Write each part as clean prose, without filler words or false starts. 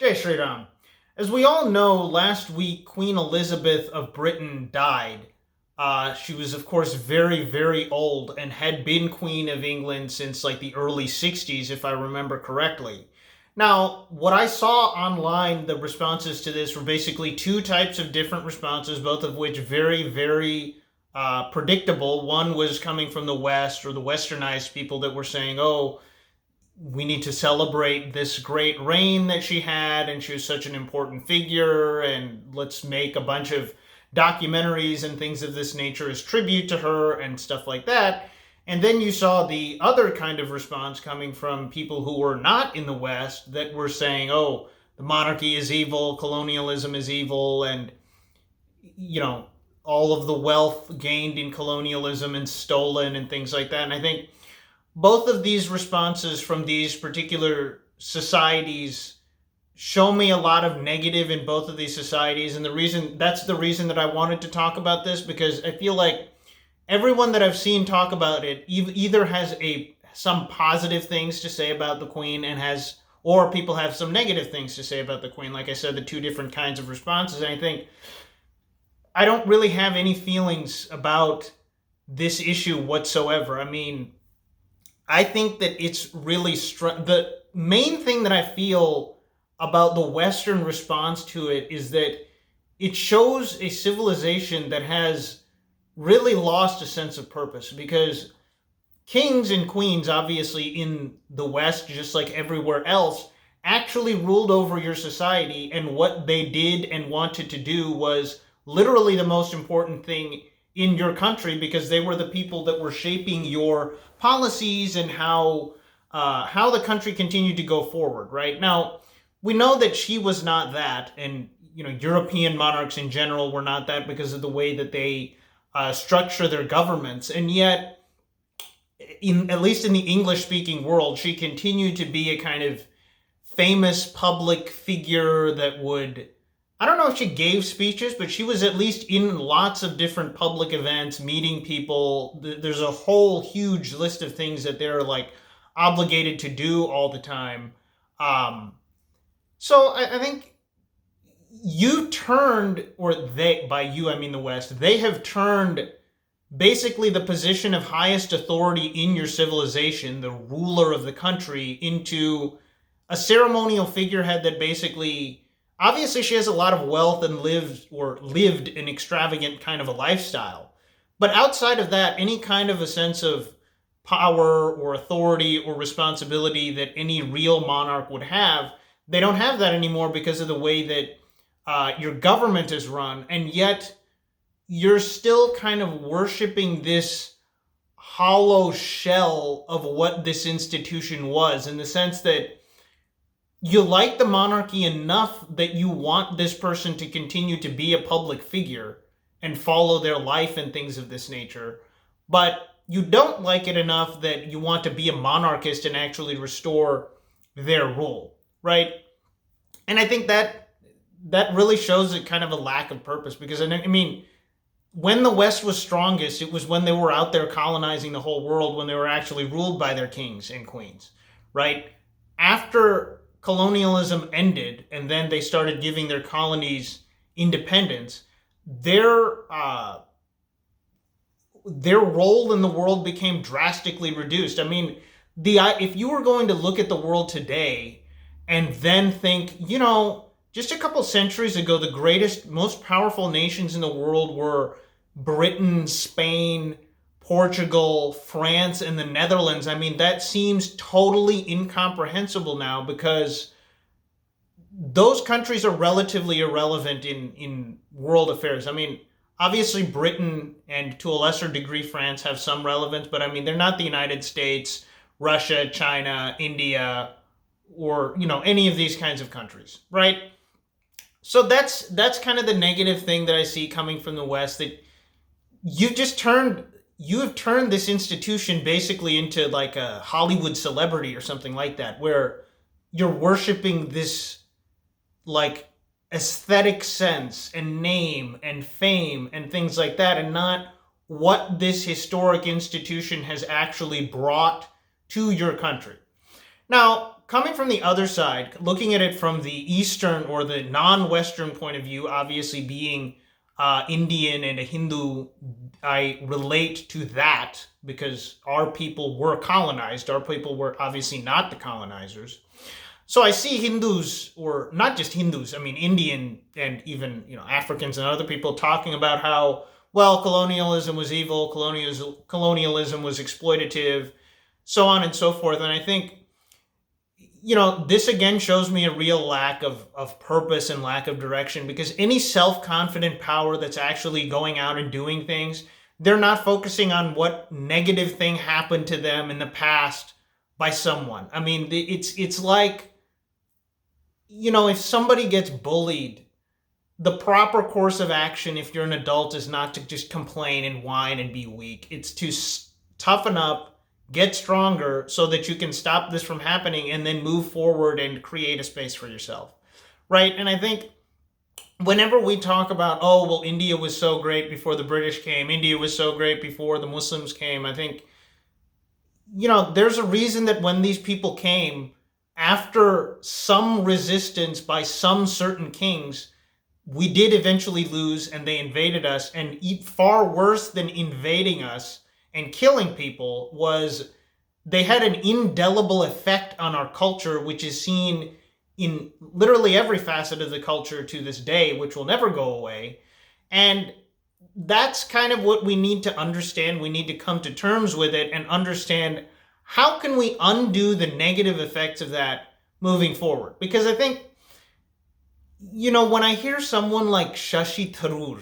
Jai Shri Ram. As we all know, last week Queen Elizabeth of Britain died. She was, of course, very, very old and had been Queen of England since like the early 60s, if I remember correctly. Now, what I saw online, the responses to this were basically two types of different responses, both of which very, very predictable. One was coming from the West, or the Westernized people that were saying, oh, we need to celebrate this great reign that she had, and she was such an important figure, and let's make a bunch of documentaries and things of this nature as tribute to her and stuff like that. And then you saw the other kind of response coming from people who were not in the West that were saying, oh, the monarchy is evil, colonialism is evil, and, you know, all of the wealth gained in colonialism and stolen and things like that. And I think both of these responses from these particular societies show me a lot of negative in both of these societies. And that's the reason that I wanted to talk about this, because I feel like everyone that I've seen talk about it either has some positive things to say about the Queen or people have some negative things to say about the Queen. Like I said, the two different kinds of responses. And I think I don't really have any feelings about this issue whatsoever. I mean, I think that it's really the main thing that I feel about the Western response to it is that it shows a civilization that has really lost a sense of purpose, because kings and queens, obviously in the West, just like everywhere else, actually ruled over your society, and what they did and wanted to do was literally the most important thing in your country, because they were the people that were shaping your policies and how the country continued to go forward. Right now, we know that she was not that, and European monarchs in general were not that because of the way that they structure their governments. And yet, at least in the English-speaking world, she continued to be a kind of famous public figure that would, I don't know if she gave speeches, but she was at least in lots of different public events, meeting people. There's a whole huge list of things that they're like obligated to do all the time. So I think you turned, or they, by you I mean the West, they have turned basically the position of highest authority in your civilization, the ruler of the country, into a ceremonial figurehead that basically, obviously, she has a lot of wealth and lived an extravagant kind of a lifestyle. But outside of that, any kind of a sense of power or authority or responsibility that any real monarch would have, they don't have that anymore because of the way that your government is run. And yet, you're still kind of worshiping this hollow shell of what this institution was, in the sense that you like the monarchy enough that you want this person to continue to be a public figure and follow their life and things of this nature, but you don't like it enough that you want to be a monarchist and actually restore their rule, right? And I think that really shows it kind of a lack of purpose, because I mean, when the West was strongest, it was when they were out there colonizing the whole world, when they were actually ruled by their kings and queens, right? After colonialism ended, and then they started giving their colonies independence, their role in the world became drastically reduced. I mean, if you were going to look at the world today and then think, just a couple centuries ago, the greatest, most powerful nations in the world were Britain, Spain, Portugal, France, and the Netherlands. I mean, that seems totally incomprehensible now, because those countries are relatively irrelevant in world affairs. I mean, obviously Britain and to a lesser degree France have some relevance, but I mean, they're not the United States, Russia, China, India, or, any of these kinds of countries, right? So that's kind of the negative thing that I see coming from the West, that you have turned this institution basically into like a Hollywood celebrity or something like that, where you're worshiping this like aesthetic sense and name and fame and things like that, and not what this historic institution has actually brought to your country. Now, coming from the other side, looking at it from the Eastern or the non-Western point of view, obviously being Indian and a Hindu, I relate to that because our people were colonized. Our people were obviously not the colonizers. So I see Hindus, or not just Hindus, I mean Indian and even Africans and other people talking about how, well, colonialism was evil, colonialism was exploitative, so on and so forth. And I think this again shows me a real lack of purpose and lack of direction, because any self-confident power that's actually going out and doing things, they're not focusing on what negative thing happened to them in the past by someone. I mean, it's like, if somebody gets bullied, the proper course of action, if you're an adult, is not to just complain and whine and be weak. It's to toughen up, get stronger so that you can stop this from happening and then move forward and create a space for yourself. Right? And I think whenever we talk about, oh, well, India was so great before the British came, India was so great before the Muslims came, I think, there's a reason that when these people came, after some resistance by some certain kings, we did eventually lose and they invaded us. And far worse than invading us and killing people was they had an indelible effect on our culture, which is seen in literally every facet of the culture to this day, which will never go away. And that's kind of what we need to understand. We need to come to terms with it and understand, how can we undo the negative effects of that moving forward? Because I think, when I hear someone like Shashi Tharoor,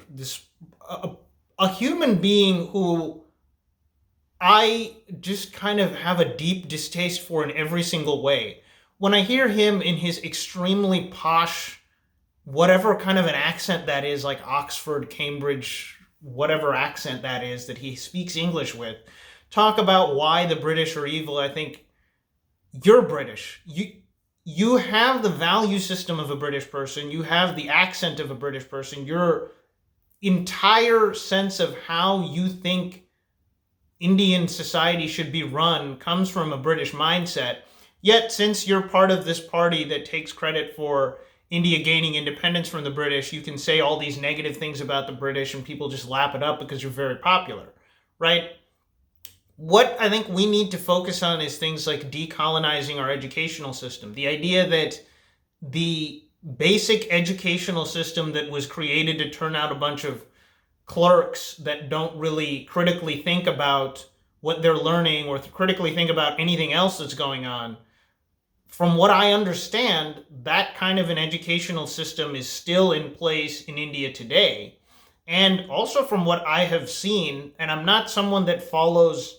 a human being who I just kind of have a deep distaste for in every single way, when I hear him in his extremely posh, whatever kind of an accent that is, like Oxford, Cambridge, whatever accent that is that he speaks English with, talk about why the British are evil, I think, you're British. You have the value system of a British person. You have the accent of a British person. Your entire sense of how you think Indian society should be run comes from a British mindset. Yet, since you're part of this party that takes credit for India gaining independence from the British, you can say all these negative things about the British and people just lap it up because you're very popular, right? What I think we need to focus on is things like decolonizing our educational system. The idea that the basic educational system that was created to turn out a bunch of clerks that don't really critically think about what they're learning or critically think about anything else that's going on. From what I understand, that kind of an educational system is still in place in India today. And also from what I have seen, and I'm not someone that follows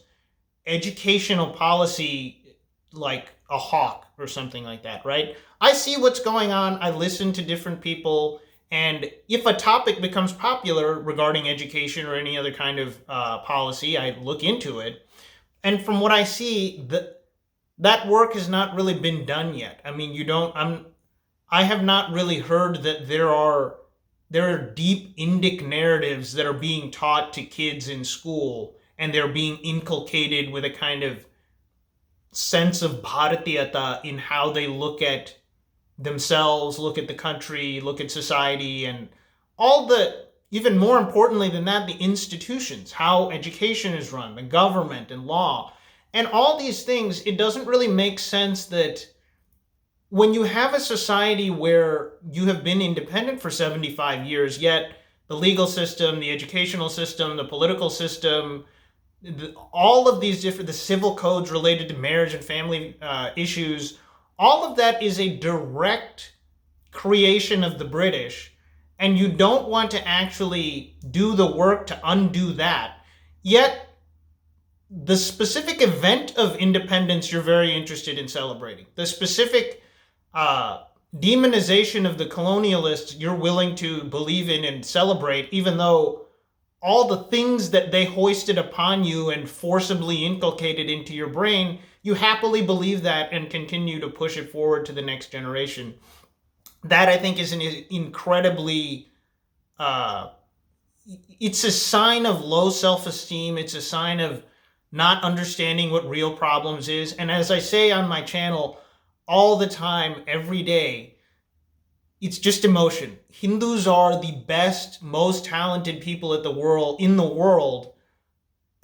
educational policy like a hawk or something like that, right? I see what's going on. I listen to different people. And if a topic becomes popular regarding education or any other kind of policy, I look into it. And from what I see, that work has not really been done yet. I mean, I have not really heard that there are deep Indic narratives that are being taught to kids in school, and they're being inculcated with a kind of sense of bharatiyata in how they look at themselves, look at the country, look at society, and even more importantly than that, the institutions, how education is run, the government and law, and all these things. It doesn't really make sense that when you have a society where you have been independent for 75 years, yet the legal system, the educational system, the political system, all of these the civil codes related to marriage and family issues, all of that is a direct creation of the British, and you don't want to actually do the work to undo that. Yet, the specific event of independence you're very interested in celebrating. The specific demonization of the colonialists you're willing to believe in and celebrate, even though all the things that they hoisted upon you and forcibly inculcated into your brain, you happily believe that and continue to push it forward to the next generation. That, I think, is an incredibly... it's a sign of low self-esteem. It's a sign of not understanding what real problems is. And as I say on my channel, all the time, every day. It's just emotion. Hindus are the best, most talented people in the world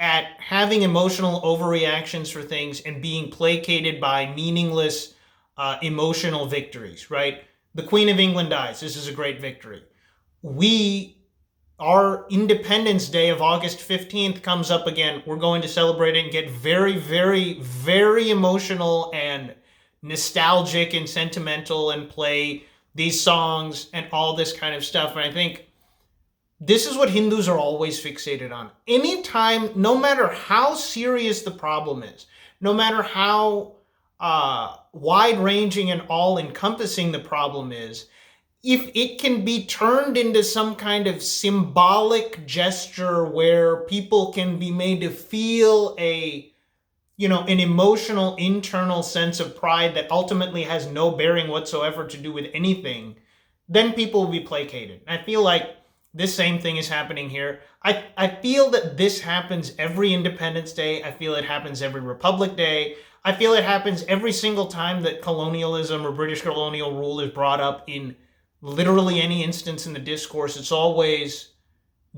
at having emotional overreactions for things and being placated by meaningless emotional victories, right? The Queen of England dies. This is a great victory. Our Independence Day of August 15th comes up again. We're going to celebrate it and get very, very, very emotional and nostalgic and sentimental and play these songs and all this kind of stuff. And I think this is what Hindus are always fixated on. Anytime, no matter how serious the problem is, no matter how wide-ranging and all-encompassing the problem is, if it can be turned into some kind of symbolic gesture where people can be made to feel an emotional internal sense of pride that ultimately has no bearing whatsoever to do with anything, then people will be placated. I feel like this same thing is happening here. I feel that this happens every Independence Day. I feel it happens every Republic Day. I feel it happens every single time that colonialism or British colonial rule is brought up in literally any instance in the discourse. It's always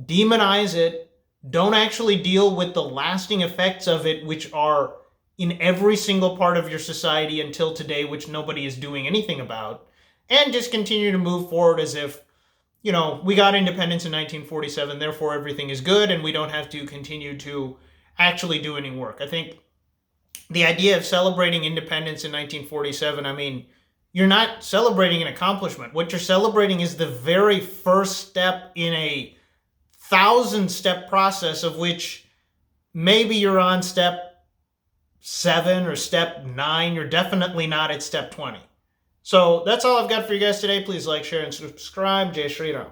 demonize it, don't actually deal with the lasting effects of it, which are in every single part of your society until today, which nobody is doing anything about, and just continue to move forward as if, we got independence in 1947, therefore everything is good, and we don't have to continue to actually do any work. I think the idea of celebrating independence in 1947, you're not celebrating an accomplishment. What you're celebrating is the very first step in a 1,000-step process of which maybe you're on step 7 or step 9. You're definitely not at step 20. So that's all I've got for you guys today. Please like, share, and subscribe. Jai Shri Ram.